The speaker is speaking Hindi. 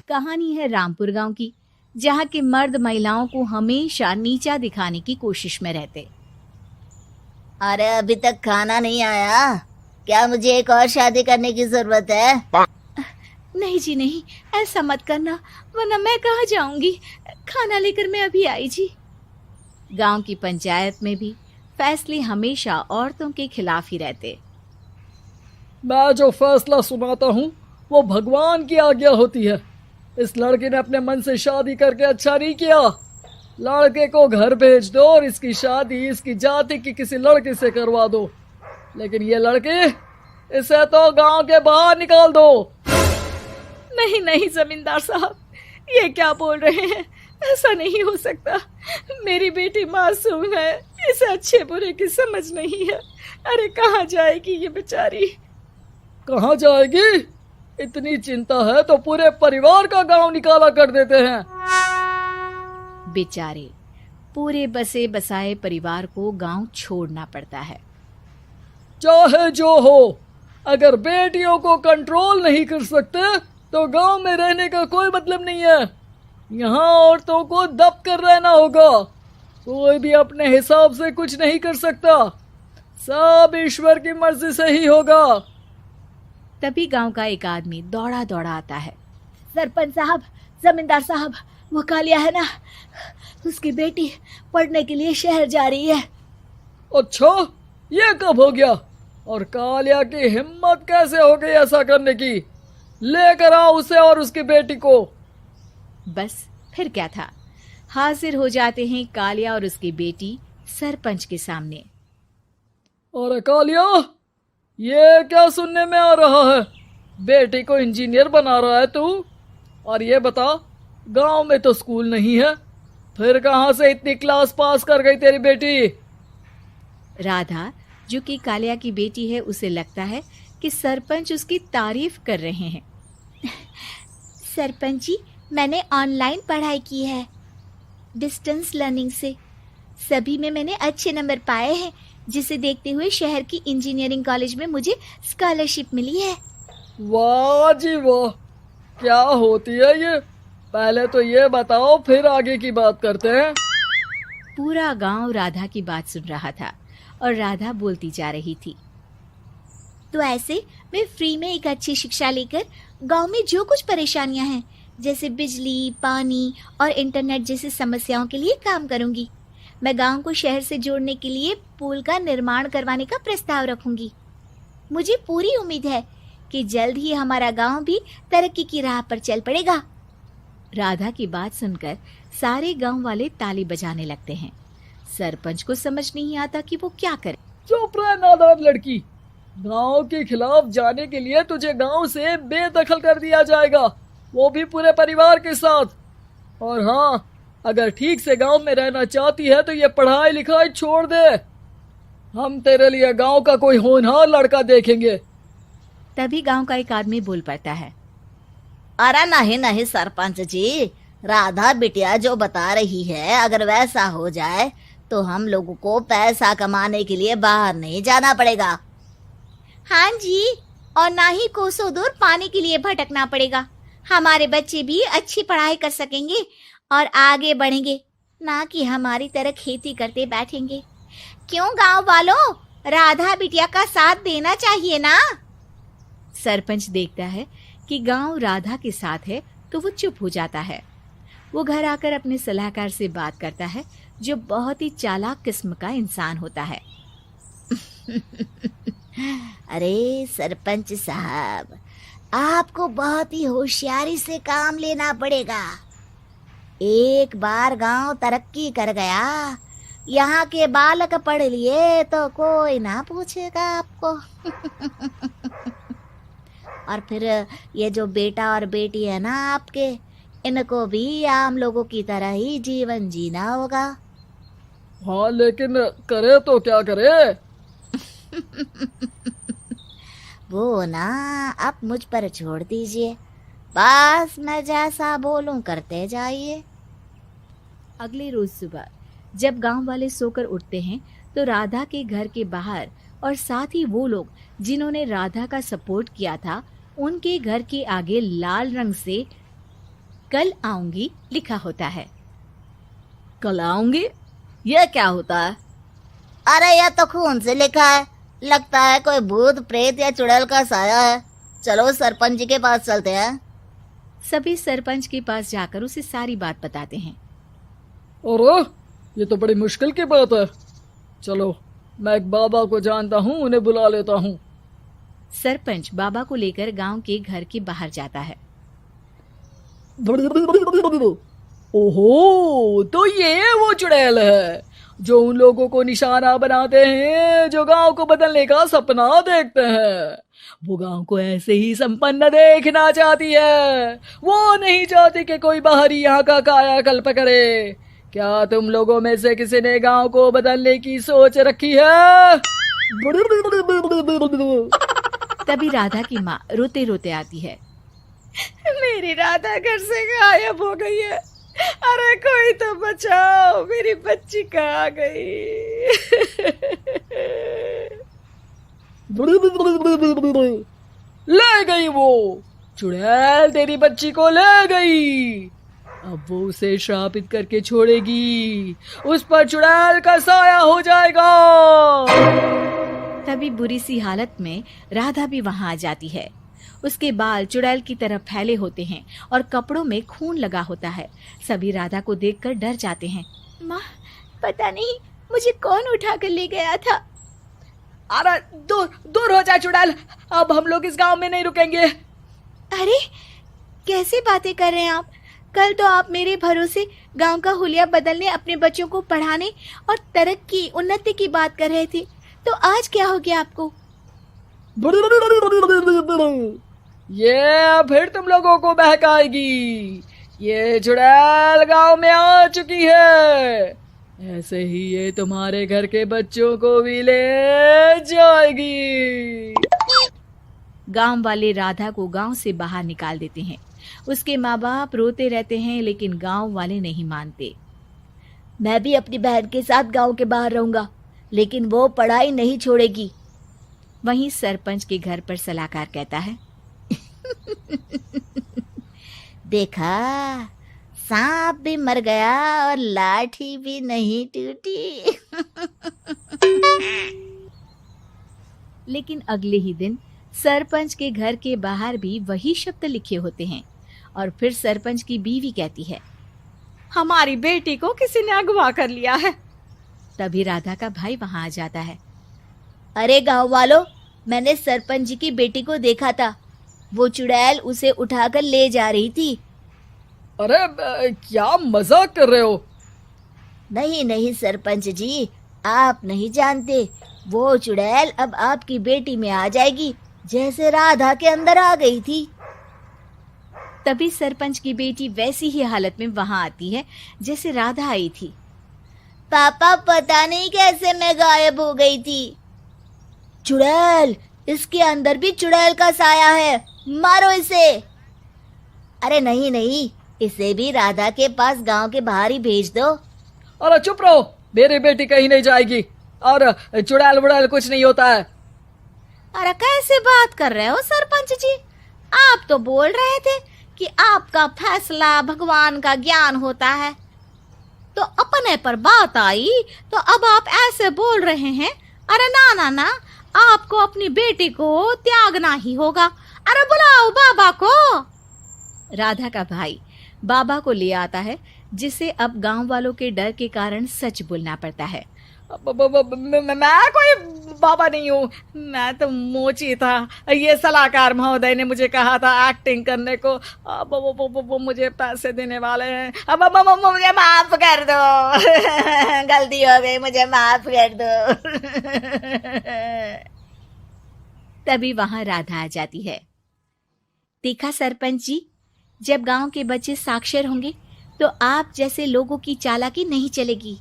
कहानी है रामपुर गांव की, जहां के मर्द महिलाओं को हमेशा नीचा दिखाने की कोशिश में रहते। अरे अभी तक खाना नहीं आया, क्या मुझे एक और शादी करने की जरूरत है? नहीं जी नहीं, ऐसा मत करना, वरना मैं कहाँ जाऊंगी। खाना लेकर मैं अभी आई जी। गांव की पंचायत में भी फैसले हमेशा औरतों के खिलाफ ही रहते। मैं जो फैसला सुनाता हूँ वो भगवान की आज्ञा होती है। इस लड़के ने अपने मन से शादी करके अच्छा नहीं किया। लड़के को घर भेज दो और इसकी शादी इसकी जाति की किसी लड़के से करवा दो, लेकिन ये लड़के, इसे तो गांव के बाहर निकाल दो। नहीं नहीं जमींदार साहब, ये क्या बोल रहे हैं? ऐसा नहीं हो सकता। मेरी बेटी मासूम है, इसे अच्छे बुरे की समझ नहीं है। अरे कहाँ जाएगी ये बेचारी? कहाँ जाएगी? इतनी चिंता है तो पूरे परिवार का गांव निकाला कर देते हैं। बेचारे पूरे बसे बसाए परिवार को गांव छोड़ना पड़ता है। चाहे जो हो, अगर बेटियों को कंट्रोल नहीं कर सकते तो गांव में रहने का कोई मतलब नहीं है। यहाँ औरतों को दब कर रहना होगा। कोई भी अपने हिसाब से कुछ नहीं कर सकता, सब ईश्वर की मर्जी से ही होगा। तभी गांव का एक आदमी दौड़ा दौड़ा आता है। सरपंच साहब, जमींदार साहब, वो कालिया है ना, उसकी बेटी पढ़ने के लिए शहर जा रही है। अच्छा, ये कब हो गया? और कालिया की हिम्मत कैसे हो गई ऐसा करने की? लेकर आओ उसे और उसकी बेटी को। बस फिर क्या था, हाजिर हो जाते हैं कालिया और उसकी बेटी सरपंच के सामने। और कालिया, ये क्या सुनने में आ रहा है? बेटी को इंजीनियर बना रहा है तू? और ये बता, गांव में तो स्कूल नहीं है, फिर कहां से इतनी क्लास पास कर गई तेरी बेटी? राधा, जो कि कालिया की बेटी है, उसे लगता है कि सरपंच उसकी तारीफ कर रहे हैं। सरपंच जी, मैंने ऑनलाइन पढ़ाई की है, डिस्टेंस लर्निंग से। सभी में मैंने अच्छे नंबर पाए हैं, जिसे देखते हुए शहर की इंजीनियरिंग कॉलेज में मुझे स्कॉलरशिप मिली है। वाह जी वाह, क्या होती है ये? पहले तो ये बताओ, फिर आगे की बात करते हैं। पूरा गांव राधा की बात सुन रहा था और राधा बोलती जा रही थी। तो ऐसे मैं फ्री में एक अच्छी शिक्षा लेकर गांव में जो कुछ परेशानियां हैं, जैसे बिजली, पानी और इंटरनेट जैसी समस्याओं के लिए काम करूंगी। मैं गांव को शहर से जोड़ने के लिए पुल का निर्माण करवाने का प्रस्ताव रखूंगी। मुझे पूरी उम्मीद है कि जल्द ही हमारा गांव भी तरक्की की राह पर चल पड़ेगा। राधा की बात सुनकर सारे गांव वाले ताली बजाने लगते हैं। सरपंच को समझ नहीं आता कि वो क्या करे। चुप रह नादान लड़की, गांव के खिलाफ जाने के लिए तुझे गांव से बेदखल कर दिया जाएगा, वो भी पूरे परिवार के साथ। और हाँ, अगर ठीक से गांव में रहना चाहती है तो ये पढ़ाई लिखाई छोड़ दे। हम तेरे लिए गांव का कोई होनहार लड़का देखेंगे। तभी गांव का एक आदमी बोल पड़ता है। अरे नहीं नहीं सरपंच जी, राधा बिटिया जो बता रही है, अगर वैसा हो जाए तो हम लोगों को पैसा कमाने के लिए बाहर नहीं जाना पड़ेगा। हाँ जी, और ना ही कोसों दूर पानी के लिए भटकना पड़ेगा। हमारे बच्चे भी अच्छी पढ़ाई कर सकेंगे और आगे बढ़ेंगे, ना कि हमारी तरह खेती करते बैठेंगे। क्यों गांव वालों, राधा बिटिया का साथ देना चाहिए ना। सरपंच देखता है कि गांव राधा के साथ है तो वो चुप हो जाता है। वो घर आकर अपने सलाहकार से बात करता है, जो बहुत ही चालाक किस्म का इंसान होता है। अरे सरपंच साहब, आपको बहुत ही होशियारी से काम लेना पड़ेगा। एक बार गांव तरक्की कर गया, यहाँ के बालक पढ़ लिए तो कोई ना पूछेगा आपको। और फिर ये जो बेटा और बेटी है ना आपके, इनको भी आम लोगों की तरह ही जीवन जीना होगा। हाँ, लेकिन करे तो क्या करे? वो ना आप मुझ पर छोड़ दीजिए, बस मैं जैसा बोलूं करते जाइए। अगले रोज सुबह जब गांव वाले सोकर उठते हैं तो राधा के घर के बाहर और साथ ही वो लोग जिन्होंने राधा का सपोर्ट किया था, उनके घर के आगे लाल रंग से कल आऊंगी लिखा होता है। कल आऊंगी, यह क्या होता है? अरे यह तो खून से लिखा है, लगता है कोई भूत प्रेत या चुड़ैल का साया है। चलो सरपंच जी के पास चलते हैं। सभी सरपंच के पास जाकर उसे सारी बात बताते हैं। अरे ये तो बड़ी मुश्किल की बात है। चलो मैं एक बाबा को जानता हूँ, उन्हें बुला लेता हूँ। सरपंच बाबा को लेकर गांव के घर के बाहर जाता है। ओहो, तो ये वो चुड़ैल है जो उन लोगों को निशाना बनाते हैं जो गांव को बदलने का सपना देखते हैं। वो गांव को ऐसे ही संपन्न देखना चाहती है। वो नहीं चाहती कि कोई बाहरी यहाँ का कायाकल्प करे। क्या तुम लोगों में से किसी ने गांव को बदलने की सोच रखी है? तभी राधा की माँ रोते रोते आती है। मेरी राधा घर से गायब हो गई है। अरे कोई तो बचाओ, मेरी बच्ची कहाँ गई? ले गई वो चुड़ैल, तेरी बच्ची को ले गई। अब वो उसे श्रापित करके छोड़ेगी, उस पर चुड़ैल का साया हो जाएगा। तभी बुरी सी हालत में राधा भी वहां आ जाती है। उसके बाल चुड़ैल की तरफ फैले होते हैं और कपड़ों में खून लगा होता है। सभी राधा को देखकर डर जाते हैं। माँ, पता नहीं मुझे कौन उठा कर ले गया था। अरे दूर हो जा चुड़ैल, अब हम लोग इस गांव में नहीं रुकेंगे। अरे कैसे बातें कर रहे हैं आप? कल तो आप मेरे भरोसे गांव का हुलिया बदलने, अपने बच्चों को पढ़ाने और तरक्की उन्नति की बात कर रहे थे, तो आज क्या हो गया आपको? ये फिर तुम लोगों को बहकाएगी। ये चुड़ैल गांव में आ चुकी है, ऐसे ही ये तुम्हारे घर के बच्चों को भी ले जाएगी। गांव वाले राधा को गांव से बाहर निकाल देते हैं। उसके माँ बाप रोते रहते हैं, लेकिन गांव वाले नहीं मानते। मैं भी अपनी बहन के साथ गांव के बाहर रहूंगा, लेकिन वो पढ़ाई नहीं छोड़ेगी। वहीं सरपंच के घर पर सलाहकार कहता है। देखा, सांप भी मर गया और लाठी भी नहीं टूटी। लेकिन अगले ही दिन सरपंच के घर के बाहर भी वही शब्द लिखे होते हैं और फिर सरपंच की बीवी कहती है, हमारी बेटी को किसी ने अगवा कर लिया है। तभी राधा का भाई वहां आ जाता है। अरे गांव वालों, मैंने सरपंच जी की बेटी को देखा था। वो चुड़ैल उसे उठाकर ले जा रही थी। अरे क्या मजाक कर रहे हो? नहीं नहीं सरपंच जी, आप नहीं जानते। वो चुड़ैल अब आपकी बेटी में आ जाएगी, जैसे राधा के अंदर आ गई थी। तभी सरपंच की बेटी वैसी ही हालत में वहां आती है जैसे राधा आई थी। पापा, पता नहीं कैसे मैं गायब हो गई थी। चुड़ैल, इसके अंदर भी चुड़ैल का साया है, मारो इसे। अरे नहीं नहीं, इसे भी राधा के पास गांव के बाहर ही भेज दो। अरे चुप रहो, मेरी बेटी कहीं नहीं जाएगी और चुड़ैल वुड़ैल कुछ नहीं होता है। अरे कैसे बात कर रहे हो सरपंच जी? आप तो बोल रहे थे कि आपका फैसला भगवान का ज्ञान होता है, तो अपने पर बात आई तो अब आप ऐसे बोल रहे हैं। अरे ना ना ना, आपको अपनी बेटी को त्यागना ही होगा। अरे बुलाओ बाबा को। राधा का भाई बाबा को ले आता है, जिसे अब गांव वालों के डर के कारण सच बोलना पड़ता है। मैं कोई बाबा नहीं हूँ, मैं तो मोची था। ये सलाहकार महोदय ने मुझे कहा था एक्टिंग करने को। अब वो मुझे पैसे देने वाले हैं। अब मुझे माफ कर दो। गलती हो गई, मुझे माफ कर दो। तभी वहां राधा आ जाती है। देखा सरपंच जी, जब गांव के बच्चे साक्षर होंगे तो आप जैसे लोगों की चालाकी नहीं चलेगी।